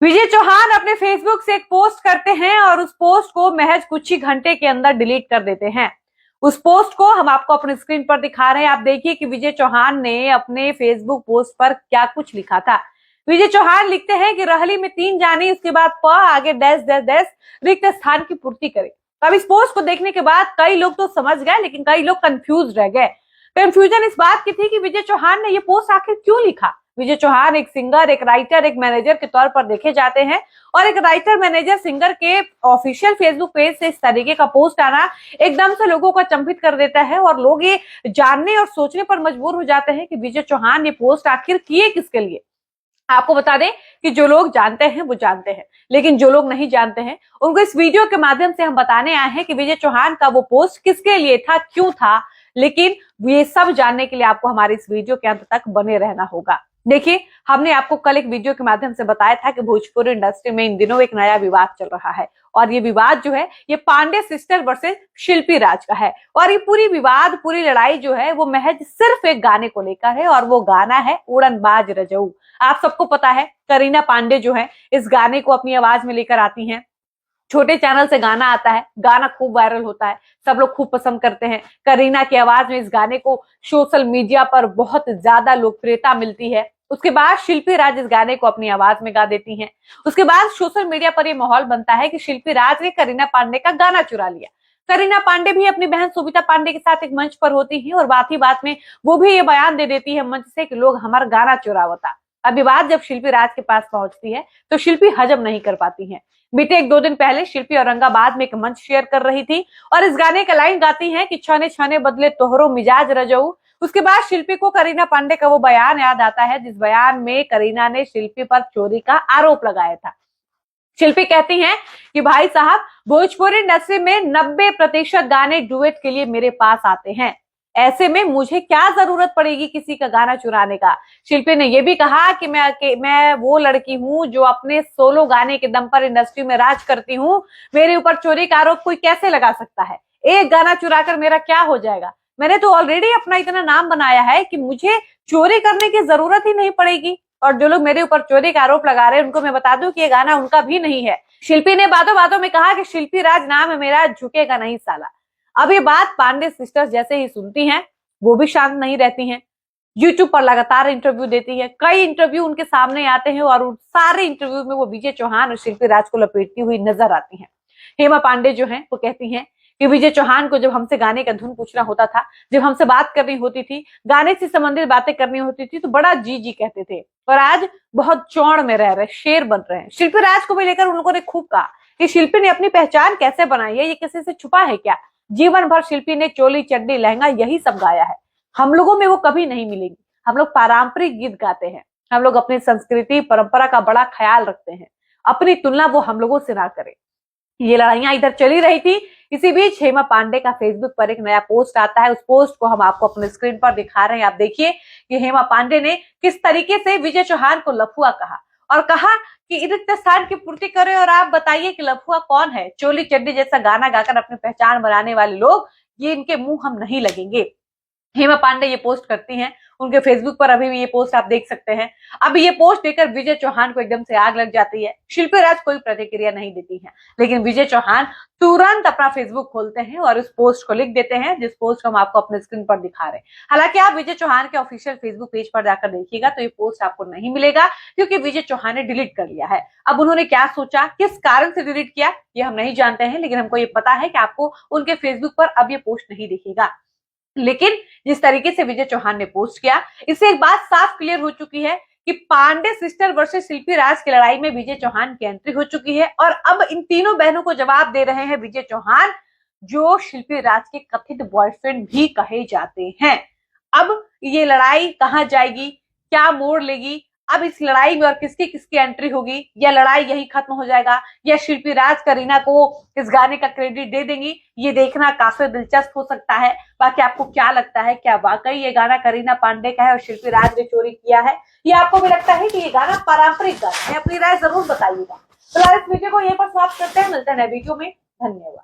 विजय चौहान अपने फेसबुक से एक पोस्ट करते हैं और उस पोस्ट को महज कुछ ही घंटे के अंदर डिलीट कर देते हैं। उस पोस्ट को हम आपको अपने स्क्रीन पर दिखा रहे हैं। आप देखिए कि विजय चौहान ने अपने फेसबुक पोस्ट पर क्या कुछ लिखा था। विजय चौहान लिखते हैं कि रहली में 3 जाने, उसके बाद प आगे डैश डैश डैश रिक्त स्थान की पूर्ति करे। अब इस पोस्ट को देखने के बाद कई लोग तो समझ गए, लेकिन कई लोग कंफ्यूज रह गए। कंफ्यूजन इस बात की थी कि विजय चौहान ने ये पोस्ट आखिर क्यों लिखा। विजय चौहान एक सिंगर, एक राइटर, एक मैनेजर के तौर पर देखे जाते हैं और एक राइटर, मैनेजर, सिंगर के ऑफिशियल फेसबुक पेज से इस तरीके का पोस्ट आना एकदम से लोगों को अचंभित कर देता है और लोग ये जानने और सोचने पर मजबूर हो जाते हैं कि विजय चौहान ये पोस्ट आखिर किए किसके लिए। आपको बता दें कि जो लोग जानते हैं वो जानते हैं, लेकिन जो लोग नहीं जानते हैं उनको इस वीडियो के माध्यम से हम बताने आए हैं कि विजय चौहान का वो पोस्ट किसके लिए था, क्यों था। लेकिन ये सब जानने के लिए आपको हमारे इस वीडियो के अंत तक बने रहना होगा। देखिए, हमने आपको कल एक वीडियो के माध्यम से बताया था कि भोजपुरी इंडस्ट्री में इन दिनों एक नया विवाद चल रहा है और ये विवाद जो है ये पांडे सिस्टर वर्सेस शिल्पी राज का है। और ये पूरी लड़ाई जो है वो महज सिर्फ एक गाने को लेकर है और वो गाना है उड़नबाज रजऊ। आप सबको पता है करीना पांडे जो है इस गाने को अपनी आवाज में लेकर आती हैं। छोटे चैनल से गाना आता है, गाना खूब वायरल होता है, सब लोग खूब पसंद करते हैं। करीना की आवाज में इस गाने को सोशल मीडिया पर बहुत ज्यादा लोकप्रियता मिलती है। उसके बाद शिल्पी राज इस गाने को अपनी आवाज में गा देती हैं। उसके बाद सोशल मीडिया पर यह माहौल बनता है कि शिल्पी राज ने करीना पांडे का गाना चुरा लिया। करीना पांडे भी अपनी बहन सुबिता पांडे के साथ एक मंच पर होती है और बात ही बात में वो भी ये बयान दे देती है मंच से कि लोग हमारा गाना चुरावता। अब ये बात जब शिल्पी राज के पास पहुंचती है तो शिल्पी हजम नहीं कर पाती है। बीते 1-2 दिन पहले शिल्पी औरंगाबाद में एक मंच शेयर कर रही थी और इस गाने का लाइन गाती हैं कि छने छने बदले तोहरो मिजाज रजऊ। उसके बाद शिल्पी को करीना पांडे का वो बयान याद आता है जिस बयान में करीना ने शिल्पी पर चोरी का आरोप लगाया था। शिल्पी कहती हैं कि भाई साहब, भोजपुरी इंडस्ट्री में 90% गाने डुएट के लिए मेरे पास आते हैं, ऐसे में मुझे क्या जरूरत पड़ेगी किसी का गाना चुराने का। शिल्पी ने यह भी कहा कि मैं वो लड़की हूं जो अपने सोलो गाने के दम पर इंडस्ट्री में राज करती हूं। मेरे ऊपर चोरी का आरोप कोई कैसे लगा सकता है? एक गाना चुराकर मेरा क्या हो जाएगा? मैंने तो ऑलरेडी अपना इतना नाम बनाया है कि मुझे चोरी करने की जरूरत ही नहीं पड़ेगी। और जो लोग मेरे ऊपर चोरी का आरोप लगा रहे हैं उनको मैं बता दूं कि ये गाना उनका भी नहीं है। शिल्पी ने बातों बातों में कहा कि शिल्पी राज नाम है मेरा, झुकेगा नहीं साला। अब ये बात पांडे सिस्टर्स जैसे ही सुनती हैं वो भी शांत नहीं रहती हैं। यूट्यूब पर लगातार इंटरव्यू देती है, कई इंटरव्यू उनके सामने आते हैं और उन सारे इंटरव्यू में वो विजय चौहान और शिल्पी राज को लपेटती हुई नजर आती हैं। हेमा पांडे जो है वो कहती हैं कि विजय चौहान को जब हमसे गाने का धुन पूछना होता था, जब हमसे बात करनी होती थी, गाने से संबंधित बातें करनी होती थी तो बड़ा जी जी कहते थे और आज बहुत चौड़ में रह रहे, शेर बन रहे हैं। शिल्पी राज को भी लेकर उन लोगों ने खूब कहा कि शिल्पी ने अपनी पहचान कैसे बनाई है, ये किसी से छुपा है क्या? जीवन भर शिल्पी ने चोली चड्डी लहंगा यही सब गाया है, हम लोगों में वो कभी नहीं मिलेगी। हम लोग पारंपरिक गीत गाते हैं, हम लोग अपनी संस्कृति परंपरा का बड़ा ख्याल रखते हैं, अपनी तुलना वो हम लोगों से ना करें। ये लड़ाइयां इधर चली रही थी, इसी बीच हेमा पांडे का फेसबुक पर एक नया पोस्ट आता है। उस पोस्ट को हम आपको अपने स्क्रीन पर दिखा रहे हैं। आप देखिए कि हेमा पांडे ने किस तरीके से विजय चौहान को लफुआ कहा और कहा कि रिक्त स्थान की पूर्ति करे और आप बताइए कि लफुआ कौन है? चोली चड्डी जैसा गाना गाकर अपनी पहचान बनाने वाले लोग, ये इनके मुंह हम नहीं लगेंगे। हेमा पांडे ये पोस्ट करती हैं, उनके फेसबुक पर अभी भी ये पोस्ट आप देख सकते हैं। अब ये पोस्ट देखकर विजय चौहान को एकदम से आग लग जाती है। शिल्पी राज कोई प्रतिक्रिया नहीं देती हैं, लेकिन विजय चौहान तुरंत अपना फेसबुक खोलते हैं और उस पोस्ट को लिख देते हैं जिस पोस्ट को हम आपको अपने स्क्रीन पर दिखा रहे हैं। हालांकि आप विजय चौहान के ऑफिशियल फेसबुक पेज पर जाकर देखिएगा तो ये पोस्ट आपको नहीं मिलेगा, क्योंकि विजय चौहान ने डिलीट कर लिया है। अब उन्होंने क्या सोचा, किस कारण से डिलीट किया, ये हम नहीं जानते हैं, लेकिन हमको ये पता है कि आपको उनके फेसबुक पर अब ये पोस्ट नहीं दिखेगा। लेकिन जिस तरीके से विजय चौहान ने पोस्ट किया, इससे एक बात साफ क्लियर हो चुकी है कि पांडे सिस्टर वर्सेस शिल्पी राज की लड़ाई में विजय चौहान की एंट्री हो चुकी है और अब इन तीनों बहनों को जवाब दे रहे हैं विजय चौहान, जो शिल्पी राज के कथित बॉयफ्रेंड भी कहे जाते हैं। अब ये लड़ाई कहां जाएगी, क्या मोड़ लेगी, अब इस लड़ाई में और किसकी किसकी एंट्री होगी, या लड़ाई यही खत्म हो जाएगा, या शिल्पी राज करीना को इस गाने का क्रेडिट दे देंगी, ये देखना काफी दिलचस्प हो सकता है। बाकी आपको क्या लगता है, क्या वाकई ये गाना करीना पांडे का है और शिल्पी राज ने चोरी किया है, या आपको भी लगता है कि ये गाना पारंपरिक गाना है? अपनी राय जरूर बताइएगा। तो इस वीडियो को यहीं पर समाप्त करते हैं, मिलते हैं नए वीडियो में। धन्यवाद।